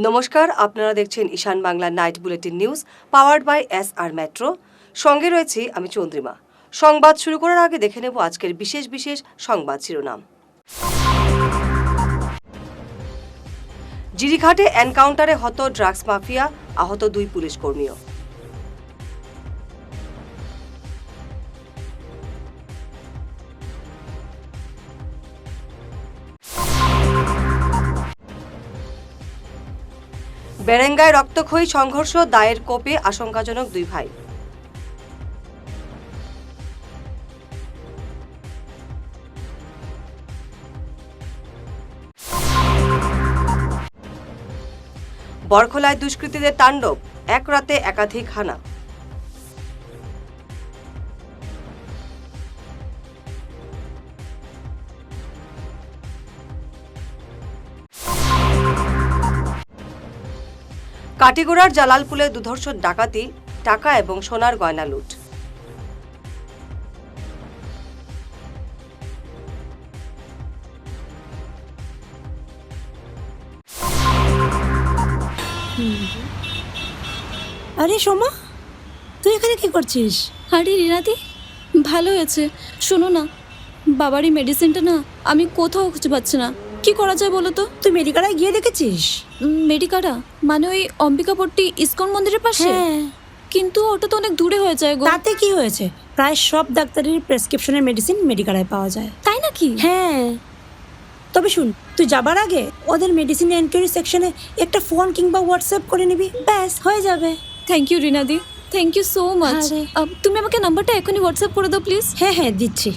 নমস্কার, আপনারা দেখছেন Ishan Bangla night bulletin news powered by SR metro. সঙ্গে রয়েছি আমি চন্দ্রিমা। সংবাদ শুরু করার আগে দেখে নেব আজকের বিশেষ বিশেষ সংবাদ শিরোনাম। জিরিঘাটে এনকাউন্টারে হত ড্রাগস মাফিয়া, আহত 2 পুলিশ কর্মীও। বেরেঙ্গায় রক্তক্ষয়ী সংঘর্ষ, দায়ের কোপে আশঙ্কাজনক 2 ভাই। বরখোলায় দুষ্কৃতীদের তাণ্ডব, এক রাতে একাধিক হানা। কাটিগড়ার জালালপুলে দুধর্ষ ডাকাতি, টাকা এবং সোনার গয়না লুট। আরে সোমা, তুই এখানে কি করছিস? আরে রিনাদি, ভালো হয়েছে। শোনো না, বাবারই মেডিসিনটা না আমি কোথাও খুঁজে পাচ্ছি না। কি করা যায় বলো তো? তুই মেডিকালায় গিয়ে দেখেছিস? মেডিকাটা মানে ওই অম্বিকাপট্টি ইসকন মন্দিরের পাশে? হ্যাঁ। কিন্তু ওটা তো অনেক দূরে হয়ে যায় গো। তাতে কি হয়েছে? প্রায় সব ডাক্তারের প্রেসক্রিপশনের মেডিসিন মেডিকালায় পাওয়া যায়। তাই নাকি? হ্যাঁ, তবে শুন, তুই যাবার আগে ওদের মেডিসিন এনকোয়ারি সেকশনে একটা ফোন কিংবা হোয়াটসঅ্যাপ করে নিবি, ব্যাস হয়ে যাবে। থ্যাংক ইউ রিনাদি, থ্যাংক ইউ সো মাচ। আরে। তুমি আমাকে নাম্বারটা এখনই হোয়াটসঅ্যাপ করে দাও প্লিজ। হ্যাঁ হ্যাঁ, দিচ্ছি।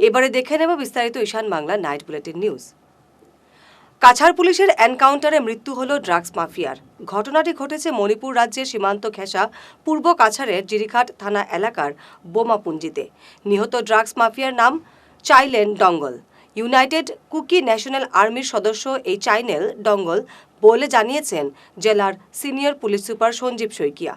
এবারে দেখে নেব বিস্তারিত Ishan Bangla night bulletin news. Cachar পুলিশের এনকাউন্টারে মৃত্যু হল ড্রাগস মাফিয়ার। ঘটনাটি ঘটেছে মণিপুর রাজ্যের সীমান্ত ঘেঁষা পূর্ব কাছাড়ের জিরিঘাট থানা এলাকার বোমাপুঞ্জিতে। নিহত ড্রাগস মাফিয়ার নাম চাইলেন ডঙ্গল। ইউনাইটেড কুকি ন্যাশনাল আর্মির সদস্য এই চাইনেল ডঙ্গল বলে জানিয়েছেন জেলার senior police super Sanjib Saikia.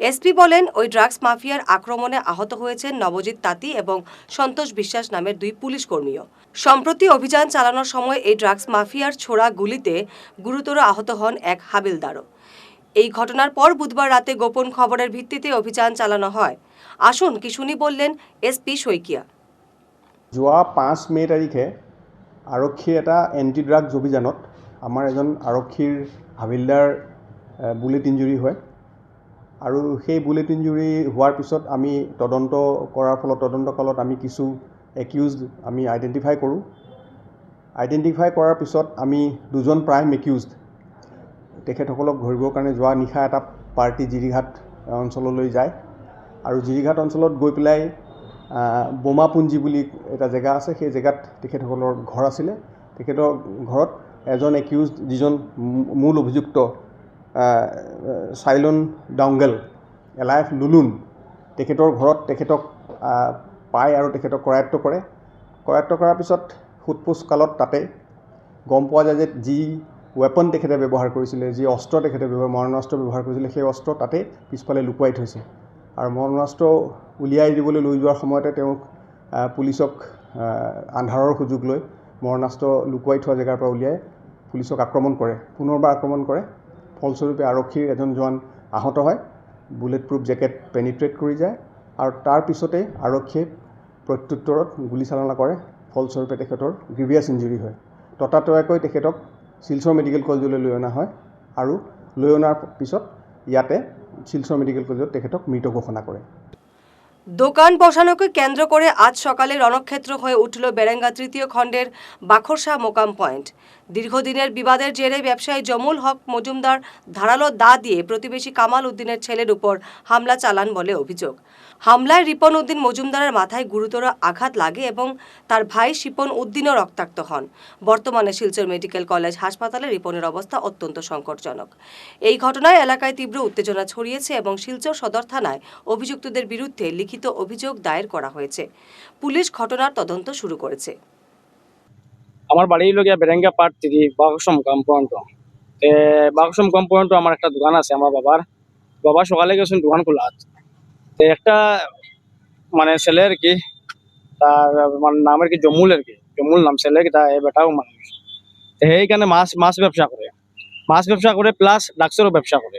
SP বলেন, ওই ড্রাগস মাফিয়ার আক্রমণে আহত হয়েছেন নবজিৎ তাঁতি এবং সন্তোষ বিশ্বাস নামের 2 পুলিশ কর্মীও। সম্প্রতি অভিযান চালানোর সময় এই ড্রাগস মাফিয়ার ছোড়া গুলিতে গুরুতর আহত হন এক হাবিলদারও। এই ঘটনার পর বুধবার রাতে গোপন খবরের ভিত্তিতে অভিযান চালানো হয়। আসুন কি শুনি বললেন এসপি শইকিয়া। যোৱা 5 মে তাৰিখে আৰক্ষীৰ এটা এণ্টি ড্ৰাগছ অভিযানত আমাৰ এজন আৰক্ষীৰ হাবিলদাৰ বুলেট ইঞ্জুৰি হয় আৰু সেই বুলেট ইঞ্জুৰি হোৱাৰ পিছত আমি তদন্ত কৰাৰ ফলত তদন্তকালত আমি কিছু একিউজড আমি আইডেণ্টিফাই কৰোঁ। আইডেণ্টিফাই কৰাৰ পিছত আমি 2জন প্ৰাইম একিউজড তেখেতসকলক ধৰিবৰ কাৰণে যোৱা নিশা এটা পাৰ্টি জিৰিঘাট অঞ্চললৈ যায় আৰু জিৰিঘাট অঞ্চলত গৈ পেলাই বোমাপুঞ্জি বুলি এটা জেগা আছে, সেই জেগাত তেখেতসকলৰ ঘৰ আছিলে। তেখেতৰ ঘৰত এজন একিউজড, যিজন মূল অভিযুক্ত চাইলন ডংগল এলাইফ লুলুন, তেখেতৰ ঘৰত তেখেতক পায় আৰু তেখেতক কৰায়ত্ব কৰে। কৰায়ত্ব কৰাৰ পিছত সোধপোছ কালত তাতে গম পোৱা যায় যে যি ৱেপন তেখেতে ব্যৱহাৰ কৰিছিলে, যি অস্ত্ৰ তেখেতে মৰণাস্ত্ৰ ব্যৱহাৰ কৰিছিলে, সেই অস্ত্ৰ তাতে পিছফালে লুকুৱাই থৈছে। আৰু মৰণাস্ত্ৰ উলিয়াই দিবলৈ লৈ যোৱাৰ সময়তে তেওঁক পুলিচক আন্ধাৰৰ সুযোগ লৈ মৰণাস্ত্ৰ লুকুৱাই থোৱা জেগাৰ পৰা উলিয়াই পুলিচক আক্ৰমণ কৰে, পুনৰবাৰ আক্ৰমণ কৰে। ফলস্বৰূপে আৰক্ষীৰ এজন জোৱান আহত হয়, বুলেট প্ৰুফ জেকেট পেনিট্ৰেট কৰি যায় আৰু তাৰ পিছতে আৰক্ষীয়ে প্ৰত্যুত্তৰত গুলীচালনা কৰে। ফলস্বৰূপে তেখেতৰ গ্ৰিভিয়াছ ইঞ্জুৰি হয়। ততাতৈয়াকৈ তেখেতক শিলচৰ মেডিকেল কলেজলৈ লৈ অনা হয় আৰু লৈ অনাৰ পিছত ইয়াতে শিলচর মেডিকেল কলেজত তেখেতক মৃত ঘোষণা করে। দোকান বসানোকে কেন্দ্র করে আজ সকালে রণক্ষেত্র হয়ে উঠল বেরেঙ্গা 3য় খণ্ডের বাখরশা মোকাম পয়েন্ট। দীর্ঘদিনের বিবাদের জেরে ব্যবসায়ী জমুল হক মজুমদার ধারালো দা দিয়ে প্রতিবেশী কামাল উদ্দিনের ছেলের উপর হামলা চালান বলে অভিযোগ। হামলায় রিপন উদ্দিন মজুমদারের মাথায় গুরুতর আঘাত লাগে এবং তার ভাই শিপন উদ্দিনও রক্তাক্ত হন। বর্তমানে শিলচর মেডিকেল কলেজ হাসপাতালে রিপনের অবস্থা অত্যন্ত সংকটজনক। এই ঘটনায় এলাকায় তীব্র উত্তেজনা ছড়িয়েছে এবং শিলচর সদর থানায় অভিযুক্তদের বিরুদ্ধে লিখিত অভিযোগ দায়ের করা হয়েছে। পুলিশ ঘটনার তদন্ত শুরু করেছে। আমার বাড়ি হলো গিয়া বেরেঙ্গা পার্ট 3 বাগসম কম্পাউন্ড। বাগসম কম্পাউন্ড আমার একটা দোকান আছে আমার বাবা সকালে গেছেন দোকান খোলা আছে। একটা মানে ছেলে আর কি তার মানে নাম আর কি জম্মুল আর কি, জম্মুল নাম ছেলে কি তার বেটাও মানুষ। তো সেইখানে মাছ ব্যবসা করে প্লাস ডাক্সেরও ব্যবসা করে।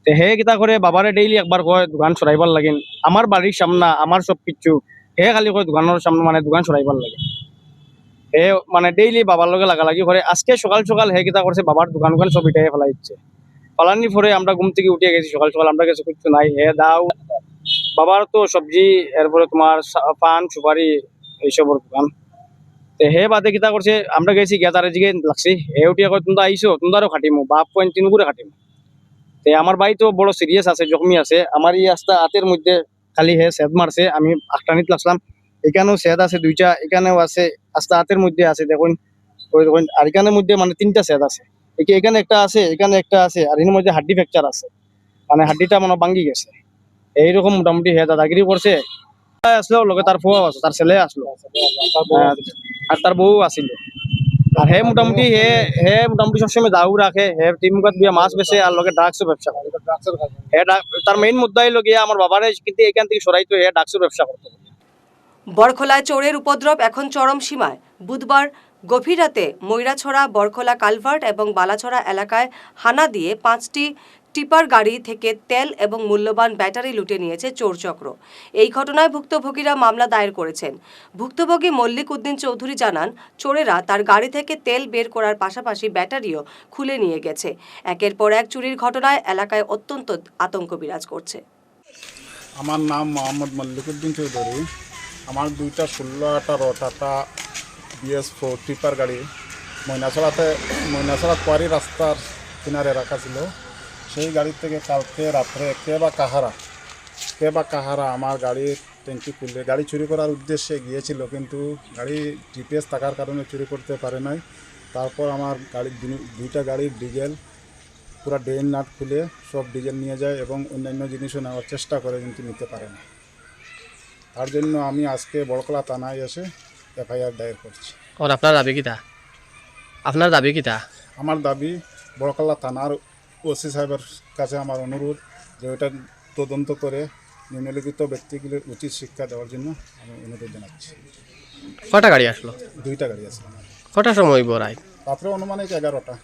তো হে কিতা করে বাবারে ডেইলি একবার কয় দোকান সরাইবার লাগিন, আমার বাড়ির সামনা আমার সব কিছু হে খালি কয় দোকানের সামনে মানে দোকান সরাইবার লাগে। হে মানে ডেইলি বাবার লগে লাগালাগি করে। আজকে সকাল সকাল হে কিতা করছে বাবার দোকান সব ইটাই ফেলাই দিচ্ছে। ফলানি পরে আমরা ঘুম থেকে উঠে গেছি সকাল সকাল, আমরা কিছু কিছু নাই। হে দাও বাবার তো সবজি, এরপরে তোমার পান সুপারি এইসবের দোকান। তো হে বাদে কিতা করছে আমরা গেছি গিয়া তার দিকে লাগছি, হে উঠিয়া কয় তোমরা আইসো তোমরাও খাটিমো, বাপ পয়েন্ট তিন করে খাটিমো। তে আমার ভাই তো বড় সিরিয়াস আছে, জখমি আছে। আমার এই আস্তা হাতের মধ্যে খালি হে সেদ মারছে, আমি আখটানিত লাগলাম, এখানেও সেদ আছে দুইটা, এখানেও আছে, আস্তা হাতের মধ্যে আছে দেখুন, ওই দেখুন। আর এখানের মধ্যে মানে 3টা সেদ আছে, এখানে একটা আছে, এখানে একটা আছে, আর এর মধ্যে হাড্ডি ফ্র্যাকচার আছে, মানে হাড্ডিটা মানে ভাঙ্গি গেছে। এইরকম মোটামুটি হে দাদাগিরি করছে। আসলো লগে তার ফুয়াও আছে, তার ছেলে আসলো, আর তার বউ আসিল। আর হে মোটামুটি হে মোটামুটি সবসময় দাউ রাখে, হে টিমুকাত বিয়া মাছ বেচে আর লগে ড্রাগসও ব্যবসা করে। তার মেইন মুদ্দাই লগিয়া আমার বাবারে কিন্তু এখান থেকে সরাইতো, হে ড্রাগসের ব্যবসা করতো। বরখোলায় চোরের উপদ্রব এখন চরম সীমায়। বুধবার গভীর রাতে ময়রাছড়া, বরখোলা কালভার্ট এবং বালাছড়া এলাকায় হানা দিয়ে 5টি টিপার গাড়ি থেকে তেল এবং মূল্যবান ব্যাটারি লুটে নিয়েছে চোরচক্র। এই ঘটনায় ভুক্তভোগীরা মামলা দায়ের করেছেন। ভুক্তভোগী মল্লিক উদ্দিন চৌধুরী জানান, চোরেরা তার গাড়ি থেকে তেল বের করার পাশাপাশি ব্যাটারিও খুলে নিয়ে গেছে। একের পর এক চুরির ঘটনায় এলাকায় অত্যন্ত আতঙ্ক বিরাজ করছে। আমার নাম মোহাম্মদ মল্লিকুদ্দিন চৌধুরী। আমার 2টা 16-18 টাটা BS4 টিপার গাড়ি ময়নাছড়া কোয়ারি রাস্তার কিনারে রাখা ছিল। সেই গাড়ি থেকে কালকে রাত্রে কে বা কাহারা আমার গাড়ির ট্যাঙ্কি খুলে গাড়ি চুরি করার উদ্দেশ্যে গিয়েছিল, কিন্তু গাড়ি GPS থাকার কারণে চুরি করতে পারে নাই। তারপর আমার গাড়ির 2টা গাড়ির ডিজেল পুরো ড্রেন নাট খুলে সব ডিজেল নিয়ে যায় এবং অন্যান্য জিনিসও নেওয়ার চেষ্টা করে, কিন্তু নিতে পারে না। তার জন্য আমি আজকে বড়খোলা থানায় এসে FIR দায়ের করছি। আপনার দাবি কিতা? আমার দাবি বড়খোলা থানার OC সাহেবের কাছে আমার অনুরোধ যে ওটা তদন্ত করে নিম্নলিখিত ব্যক্তিগুলির উচিত শিক্ষা দেওয়ার জন্য আমি অনুরোধ জানাচ্ছি। কটা গাড়ি আসলো? 2টা গাড়ি আছে আমার। কটার সময় বড়াই? রাত্রে অনুমানিক 11টা।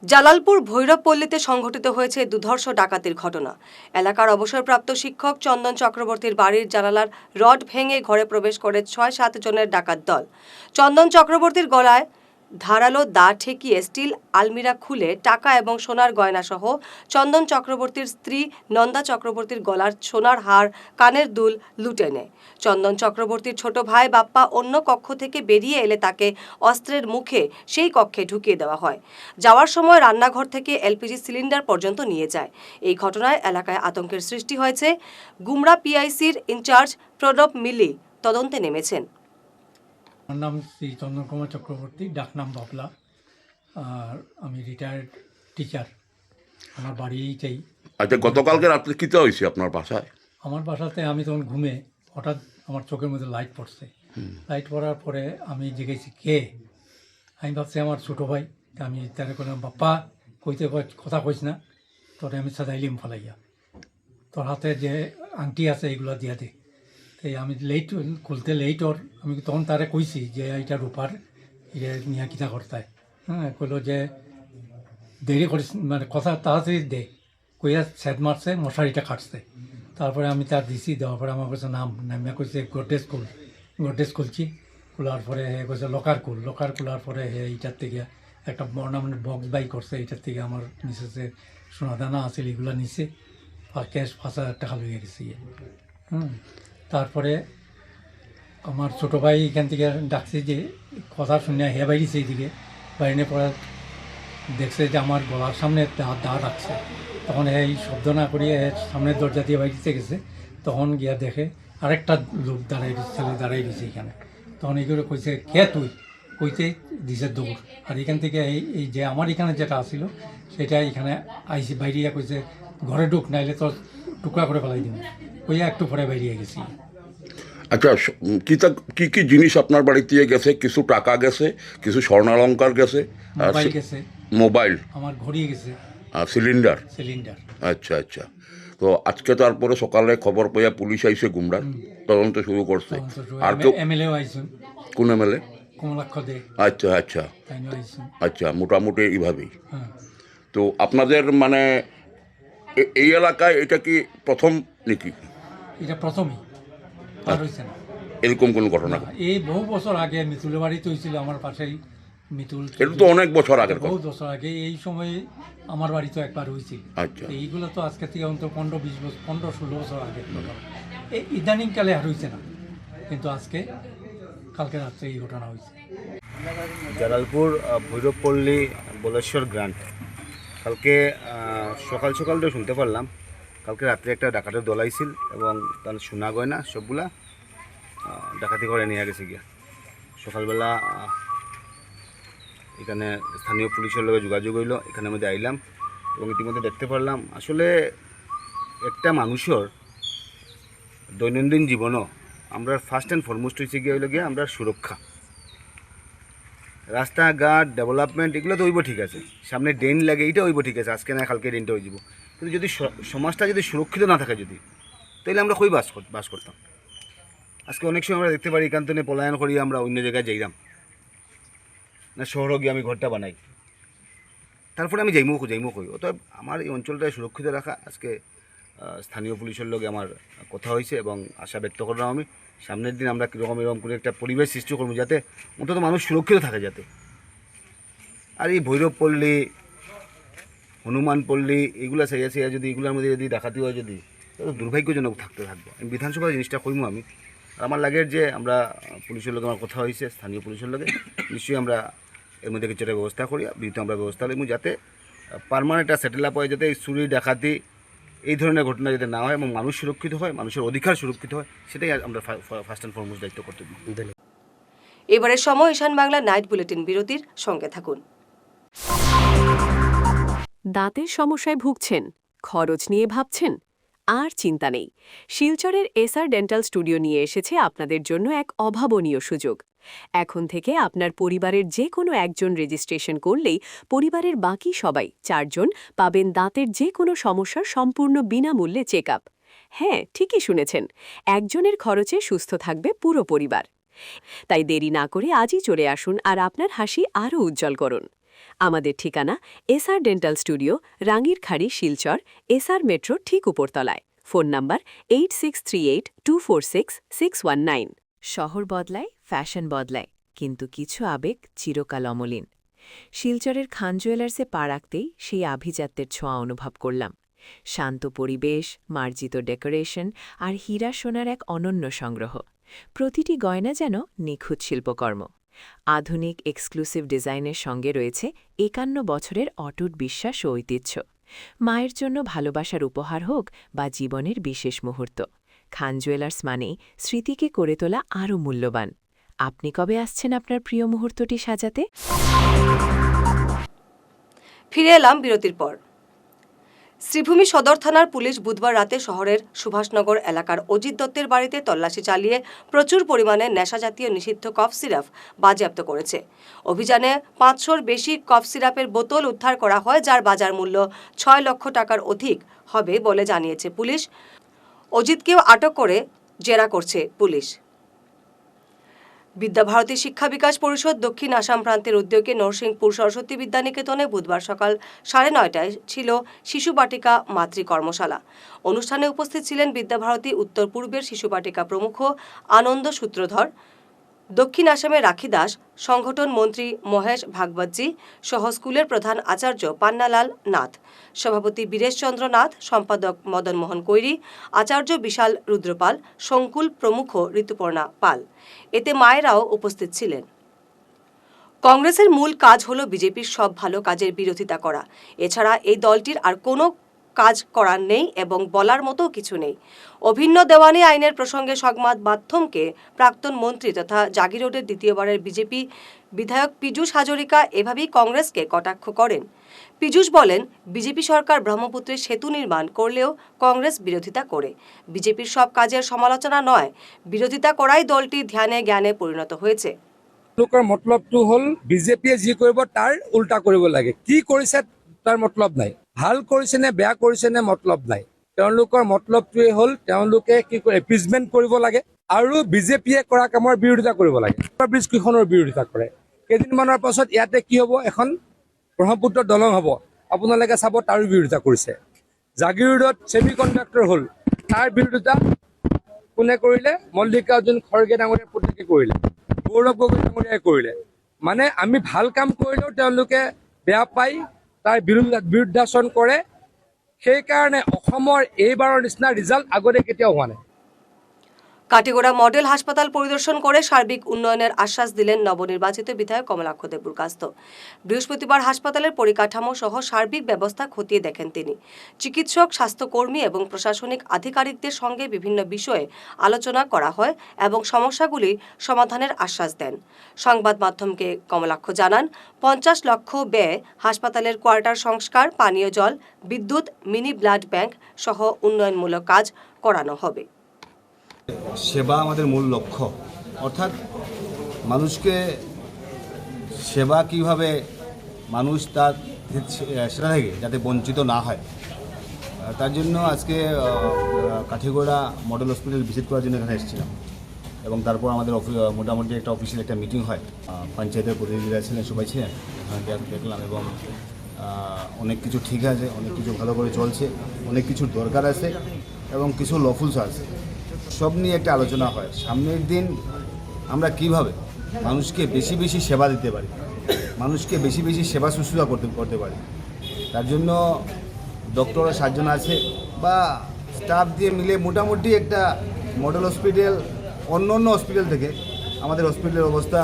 জালালপুর ভৈরবপল্লীতে সংঘটিত হয়েছে দুর্ধর্ষ ডাকাতির ঘটনা। এলাকার অবসরপ্রাপ্ত শিক্ষক চন্দন চক্রবর্তীর বাড়ির জানালার রড ভেঙে ঘরে প্রবেশ করে 6-7 জনের ডাকাত দল। চন্দন চক্রবর্তীর গলায় ধারালো দা ঠেকিয়ে স্টিল আলমিরা খুলে টাকা এবং সোনার গয়না সহ চন্দন চক্রবর্তীর স্ত্রী নন্দা চক্রবর্তীর গলার সোনার হার, কানের দুল লুটে নেয়। চন্দন চক্রবর্তীর ছোট ভাই বাপ্পা অন্য কক্ষ থেকে বেরিয়ে এলে তাকে অস্ত্রের মুখে সেই কক্ষে ঢুকিয়ে দেওয়া হয়। যাওয়ার সময় রান্নাঘর থেকে LPG সিলিন্ডার পর্যন্ত নিয়ে যায়। এই ঘটনায় এলাকায় আতঙ্কের সৃষ্টি হয়েছে। গুমরা PICর ইনচার্জ প্রণব মিলি তদন্তে নেমেছেন। আমার নাম শ্রী চন্দন কুমার চক্রবর্তী, ডাকনাম বাবলা। আর আমি রিটায়ার্ড টিচার। আমার বাড়ি এইটাই। আচ্ছা, গতকালকে রাত্রে কীটা হয়েছে আপনার বাসায়? আমার বাসাতে আমি তখন ঘুমে হঠাৎ আমার চোখের মধ্যে লাইট পড়ছে। লাইট পড়ার পরে আমি জেগেছি, কে? আমি ভাবছি আমার ছোটো ভাই। আমি তারা করলাম, বাপ্পা কইতে কথা কইস না, তোরে আমি সাদাইলিম ফলাইয়া, তোর হাতে যে আংটি আছে এইগুলো দিয়া দে। এই আমি খুলতে লেট ওর, আমি তখন তারে কইছি যে এইটা রূপার এটা নিয়ে কিতা করতায়। কইলো যে দেরি করিস, মানে কথা তাড়াতাড়ি দে, কইয়া সেদ মারছে, মশারিটা কাটছে। তারপরে আমি তার দিছি, দেওয়ার পরে আমার কাছে নামিয়া কইছে গডরেজ খুলছি। খোলার পরে কইছে লকার খোলার পরে এইটার থেকে একটা অর্নামেন্ট বক্স বাই করছে। এইটার থেকে আমার মিসেসের সোনাদানা আছে এগুলো নিছে, আর ক্যাশ 5,000 টাকা লইয়া গেছি। তারপরে আমার ছোটো ভাই এখান থেকে ডাকছে, যে কথা শুনে হে বাইরেছে এইদিকে, বাইরে পরে দেখছে যে আমার গলার সামনে দা রাখছে। তখন এই শব্দ না করিয়ে সামনের দরজা দিয়ে বাইরে গেছে। তখন গিয়া দেখে আরেকটা লোক ছেলে দাঁড়াই দিছে এখানে। তখন এইগুলো কইছে, কে তুই? কইতে দিছে দৌড়। আর এখান থেকে এই যে আমার এখানে যেটা আসিল সেটা এখানে আইসি বাইরিয়া কইছে, ঘরে ঢুক, নাইলে তোর টুকরা করে ফেলাই দিব। কইয়া একটু পরে বাইরিয়ে গেছি। আচ্ছা, কি কি জিনিস আপনার বাড়ি দিয়ে গেছে? কিছু টাকা গেছে, কিছু স্বর্ণালঙ্কার গেছে, মোবাইল গেছে, মোবাইল, আমার ঘড়ি গেছে, সিলিন্ডার। সিলিন্ডার। আচ্ছা আচ্ছা, তো আজকে তারপরে সকালে খবর পেয়ে পুলিশ আইসে গুমরার তদন্ত শুরু করছে। আর কেউ এমএলএও আইসুন, কোন এমএলএ? কমলাক্ষ দে, আচ্ছা আচ্ছা তাইনও আইসুন। আচ্ছা, মোটামুটি এইভাবেই। হ্যাঁ, তো আপনাদের মানে এই এলাকায় এটা কি প্রথম নাকি এটা প্রথমই, আর হয়েছে না। এরকম কোনো ঘটনা? এই বহু বছর আগে মিতুলের বাড়িতে হয়েছিল, আমার পাশেই মিতুল। এটা তো অনেক বছর আগের কথা। বহু বছর আগে এই সময়ে আমার বাড়িতে একবার হয়েছিল। আচ্ছা। তো এইগুলো তো আজকে থেকে অন্তত 15-20 বছর, 15-16 বছর আগে ঘটনা। এই ইদানিংকালে আর হয়েছে না, কিন্তু আজকে কালকে রাত্রে এই ঘটনা হয়েছে। জালালপুর ভৈরবপল্লী বলেশ্বর গ্রান্ট। কালকে সকাল সকাল তো শুনতে পারলাম কালকে রাত্রে একটা ডাকাতের দল আইছিল এবং তার সোনা গয়না সবগুলা ডাকাতি করে নিয়ে গেছে গিয়া। সকালবেলা এখানে স্থানীয় পুলিশের লগে যোগাযোগ হইল, এখানে মধ্যে আইলাম এবং ইতিমধ্যে দেখতে পারলাম আসলে একটা মানুষের দৈনন্দিন জীবনও আমরা ফার্স্ট অ্যান্ড ফরমোস্ট হয়েছে গিয়ে হইল গিয়া আমরা সুরক্ষা। রাস্তাঘাট ডেভেলপমেন্ট এগুলো তো হইব ঠিক আছে, সামনে ড্রেন লাগে এইটা হইব ঠিক আছে, আজকে না কালকে ড্রেনটা হয়ে যাব, কিন্তু যদি সমাজটা যদি সুরক্ষিত না থাকে যদি, তাহলে আমরা কই বাস করতাম। আজকে অনেক সময় আমরা দেখতে পারি এখান থেকে পলায়ন করি আমরা অন্য জায়গায় যাইলাম না, শহরে গিয়ে আমি ঘরটা বানাই, তারপরে আমি যাইমো কই। অতএব আমার এই অঞ্চলটা সুরক্ষিত রাখা আজকে স্থানীয় পুলিশের লগে আমার কথা হয়েছে এবং আশা ব্যক্ত করলাম আমি সামনের দিন আমরা কীরকম এরকম করে একটা পরিবেশ সৃষ্টি করবো যাতে অন্তত মানুষ সুরক্ষিত থাকে যাতে। আর এই ভৈরবপল্লী, হনুমানপল্লী এগুলো চাইয়া যদি এগুলোর মধ্যে যদি ডাকাতি হয় যদি, তাহলে দুর্ভাগ্যজনক থাকবে। আমি বিধানসভার জিনিসটা কইমো আমি। আর আমার লাগে যে আমরা পুলিশের লগে আমার কথা হয়েছে, স্থানীয় পুলিশের লগে নিশ্চয়ই আমরা এর মধ্যে কিছু একটা ব্যবস্থা করি, বিরুদ্ধে আমরা ব্যবস্থা নিব যাতে পার্মানেন্ট একটা সেটেল আপ হয়, যাতে চুরি ডাকাতি এই ধরনের ঘটনা যাতে না হয় এবং মানুষ সুরক্ষিত হয়, মানুষের অধিকার সুরক্ষিত হয়, সেটাই আমরা ফার্স্ট অ্যান্ড ফরমোস্ট দায়িত্ব করতে দিই। এবারের সময় ঈশান বাংলা নাইট বুলেটিন বিরতির সঙ্গে থাকুন। দাঁতের সমস্যায় ভুগছেন, খরচ নিয়ে ভাবছেন? আর চিন্তা নেই, শিলচরের এসআর ডেন্টাল স্টুডিও নিয়ে এসেছে আপনাদের জন্য এক অভাবনীয় সুযোগ। এখন থেকে আপনার পরিবারের যে কোনো একজন রেজিস্ট্রেশন করলেই পরিবারের বাকি সবাই 4 জন পাবেন দাঁতের যে কোনো সমস্যার সম্পূর্ণ বিনামূল্যে চেক আপ। হ্যাঁ, ঠিকই শুনেছেন, একজনের খরচে সুস্থ থাকবে পুরো পরিবার। তাই দেরি না করে আজই চলে আসুন আর আপনার হাসি আরও উজ্জ্বল করুন। আমাদের ঠিকানা SR dental studio, Rangirkhari, Silchar, SR metro ঠিক উপরতলায়। Phone number 8638246619। শহর বদলায়, ফ্যাশন বদলায়, কিন্তু কিছু আবেগ চিরকাল অমলিন। শিলচরের খান জুয়েলার্সে পা রাখতেই সেই আভিজাত্যের ছোঁয়া অনুভব করলাম। শান্ত পরিবেশ, মার্জিত ডেকোরেশন আর হীরা সোনার এক অনন্য সংগ্রহ। প্রতিটি গয়না যেন নিখুঁত শিল্পকর্ম। আধুনিক এক্সক্লুসিভ ডিজাইনের সঙ্গে রয়েছে 51 বছরের অটুট বিশ্বাস ও ঐতিহ্য। মায়ের জন্য ভালোবাসার উপহার হোক বা জীবনের বিশেষ মুহূর্ত, খান জুয়েলার্স মানেই স্মৃতিকে করে তোলা আরও মূল্যবান। আপনি কবে আসছেন আপনার প্রিয় মুহূর্তটি সাজাতে? ফিরে এলাম বিরতির পর। শ্রীভূমি সদর থানার পুলিশ বুধবার রাতে শহরের সুভাষনগর এলাকার অজিত দত্তের বাড়িতে তল্লাশি চালিয়ে প্রচুর পরিমাণে নেশাজাতীয় নিষিদ্ধ কফ সিরাপ বাজেয়াপ্ত করেছে। অভিযানে 500-র বেশি কফ সিরাপের বোতল উদ্ধার করা হয়, যার বাজার মূল্য 6 লক্ষ টাকার অধিক হবে বলে জানিয়েছে পুলিশ। অজিতকেও আটক করে জেরা করছে পুলিশ। বিদ্যাভারতী শিক্ষা বিকাশ পরিষদ দক্ষিণ আসাম প্রান্তের উদ্যোগে নরসিংপুর সরস্বতী বিদ্যানিকেতনে বুধবার সকাল 9:30টায় ছিল শিশু বাটিকা মাতৃ কর্মশালা। অনুষ্ঠানে উপস্থিত ছিলেন বিদ্যাভারতী উত্তর পূর্বের শিশু বাটিকা প্রমুখ আনন্দ সূত্রধর, দক্ষিণ আসামের রাখি দাস, সংগঠন মন্ত্রী মহেশ ভাগবতজি সহ স্কুলের প্রধান আচার্য পান্নালাল নাথ, সভাপতি বীরেশচন্দ্র নাথ, সম্পাদক মদন মোহন কৈরি, আচার্য বিশাল রুদ্রপাল, সংকুল প্রমুখ ঋতুপর্ণা পাল। এতে মায়েরাও উপস্থিত ছিলেন। কংগ্রেসের মূল কাজ হল বিজেপির সব ভালো কাজের বিরোধিতা করা। এছাড়া এই দলটির আর কোনো কাজ করার নেই এবং বলার মতো কিছু নেই। অভিন্ন দেওয়ানি আইনের প্রসঙ্গে সংবাদ মাধ্যমকে প্রাক্তন মন্ত্রী তথা জাগিরোডের দ্বিতীয়বারের বিজেপি বিধায়ক পীযূষ হাজরিকা এভাবেই কংগ্রেসকে কটাক্ষ করেন। পীযূষ বলেন, বিজেপি সরকার ব্রহ্মপুত্রের সেতু নির্মাণ করলেও কংগ্রেস বিরোধিতা করে। বিজেপির সব কাজের সমালোচনা নয়, বিরোধিতা করাই দলটি ধ্যানে জ্ঞানে পরিণত হয়েছে। লোকৰ মতলবটো হ'ল বিজেপিয়ে যি কৰিব তাৰ উল্টা কৰিব লাগে। কি কৰিছে তাৰ মতলব নাই, ভাল কৰিছে নে বেয়া কৰিছে নে মতলব নাই। তেওঁলোকৰ মতলবটোৱে হ'ল তেওঁলোকে কি কৰে এপিজমেণ্ট কৰিব লাগে আৰু বিজেপিয়ে কৰা কামৰ বিৰোধিতা কৰিব লাগে। ব্ৰিজ কেইখনৰ বিৰোধিতা কৰে। কেইদিনমানৰ পাছত ইয়াতে কি হ'ব, এখন ব্ৰহ্মপুত্ৰ দলং হ'ব, আপোনালোকে চাব তাৰো বিৰোধিতা কৰিছে। জাগিৰোডত ছেমি কণ্ডাক্টৰ হ'ল, তাৰ বিৰোধিতা কোনে কৰিলে? মল্লিকাৰ্জুন খৰ্গে ডাঙৰীয়াই পুতেকে কৰিলে, গৌৰৱ গগৈ ডাঙৰীয়াই কৰিলে। মানে আমি ভাল কাম কৰিলেও তেওঁলোকে বেয়া পাই তাৰ বিৰুদ্ধাচৰণ কৰে। সেইকাৰণে অসমৰ এইবাৰৰ নিচিনা ৰিজাল্ট আগতে কেতিয়াও হোৱা নাই। কাটিগড়া মডেল হাসপাতাল পরিদর্শন করে সার্বিক উন্নয়নের আশ্বাস দিলেন নবনির্বাচিত বিধায়ক কমলাক্ষ দেববরকাস্ত। বৃহস্পতিবার হাসপাতালের পরিকাঠামো সহ সার্বিক ব্যবস্থা খতিয়ে দেখেন তিনি। চিকিৎসক, স্বাস্থ্যকর্মী এবং প্রশাসনিক আধিকারিকদের সঙ্গে বিভিন্ন বিষয়ে আলোচনা করা হয় এবং সমস্যাগুলি সমাধানের আশ্বাস দেন। সংবাদ মাধ্যমকে কমলাক্ষ জানান, 50 লক্ষ ব্যয়ে হাসপাতালের কোয়ার্টার সংস্কার, পানীয় জল, বিদ্যুৎ, মিনি ব্লাড ব্যাংক সহ উন্নয়নমূলক কাজ করানো হবে। সেবা আমাদের মূল লক্ষ্য, অর্থাৎ মানুষকে সেবা কিভাবে মানুষ তার সেটা থেকে যাতে বঞ্চিত না হয়, তার জন্য আজকে কাঠিগড়া মডেল হসপিটাল ভিজিট করার জন্য এখানে এসেছিলাম। এবং তারপর আমাদের মোটামুটি একটা অফিসিয়াল একটা মিটিং হয়, পঞ্চায়েতের প্রতিনিধিরা ছিলেন, সবাই ছিলেন, এখানে দেখলাম। এবং অনেক কিছু ঠিক আছে, অনেক কিছু ভালো করে চলছে, অনেক কিছুর দরকার আছে এবং কিছু লফুলস আছে, সব নিয়ে একটা আলোচনা হয়। সামনের দিন আমরা কিভাবে মানুষকে বেশি বেশি সেবা দিতে পারি, মানুষকে বেশি বেশি সেবা শুশ্রূষা করতে পারি, তার জন্য ডক্টররা 7 জন আছে বা স্টাফ দিয়ে মিলে মোটামুটি একটা মডেল হসপিটাল অন্য হসপিটাল থেকে আমাদের হসপিটালের অবস্থা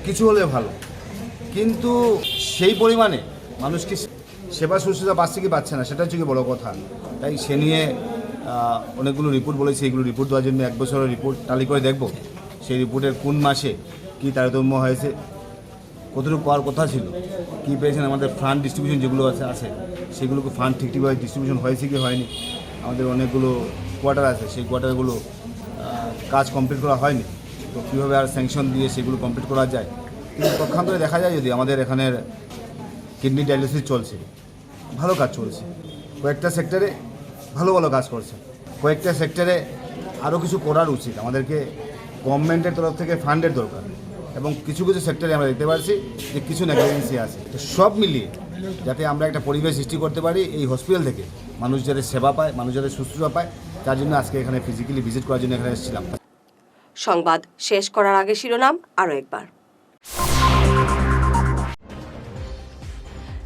কিছু হলে ভালো, কিন্তু সেই পরিমাণে মানুষকে সেবা শুশ্রূষা পাচ্ছে কি পাচ্ছে না, সেটা হচ্ছে কি বড় কথা। তাই সে নিয়ে অনেকগুলো রিপোর্ট বলেছি, এগুলো রিপোর্ট দেওয়ার জন্য 1 বছরের রিপোর্ট টালি করে দেখব, সেই রিপোর্টের কোন মাসে কী তারতম্য হয়েছে, কতটুকু পাওয়ার কথা ছিল, কী পেয়েছেন, আমাদের ফান্ড ডিস্ট্রিবিউশন যেগুলো আছে সেগুলোকে ফান্ড ঠিকঠাকভাবে ডিস্ট্রিবিউশন হয়েছে কি হয়নি, আমাদের অনেকগুলো কোয়ার্টার আছে, সেই কোয়ার্টারগুলো কাজ কমপ্লিট করা হয়নি, তো কীভাবে আর স্যাংশন দিয়ে সেগুলো কমপ্লিট করা যায়। কিন্তু পক্ষান্তরে দেখা যায় যদি আমাদের এখানের কিডনি ডায়ালিসিস চলছে, ভালো কাজ চলছে, কয়েকটা সেক্টরে ভালো ভালো কাজ করছে, কয়েকটা সেক্টরে আরও কিছু করার উচিত। আমাদেরকে গভর্নমেন্টের তরফ থেকে ফান্ডের দরকার এবং কিছু কিছু সেক্টরে আমরা দেখতে পাচ্ছি যে কিছু নেগলিজেন্সি আছে। তো সব মিলিয়ে যাতে আমরা একটা পরিবেশ সৃষ্টি করতে পারি এই হসপিটাল থেকে, মানুষ যাতে সেবা পায়, মানুষ যাতে শুশ্রূষা পায়, তার জন্য আজকে এখানে ফিজিক্যালি ভিজিট করার জন্য এখানে এসেছিলাম। সংবাদ শেষ করার আগে শিরোনাম আরও একবার।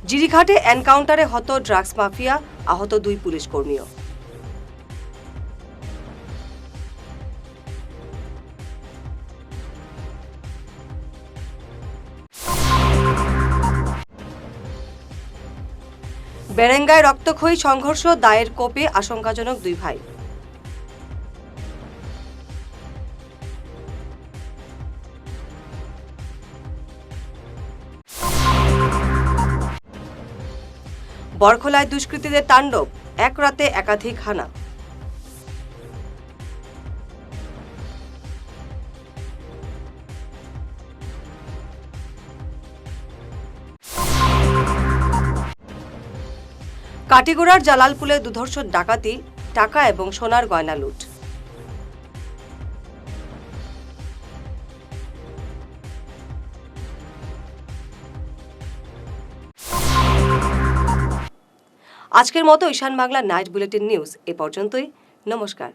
জিরিঘাটে এনকাউন্টারে হত ড্রাগস মাফিয়া, আহত 2 পুলিশ কর্মীও। বেরেঙ্গায় রক্তক্ষয়ী সংঘর্ষ, দায়ের কোপে আশঙ্কাজনক 2 ভাই। বরখোলায় দুষ্কৃতীদের তাণ্ডব, এক রাতে একাধিক হানা। কাটিগড়ার জালালপুলে দুধর্ষ ডাকাতি, টাকা এবং সোনার গয়না লুট। আজকের মতো ঈশান বাংলা নাইট বুলেটিন নিউজ এ পর্যন্তই। নমস্কার।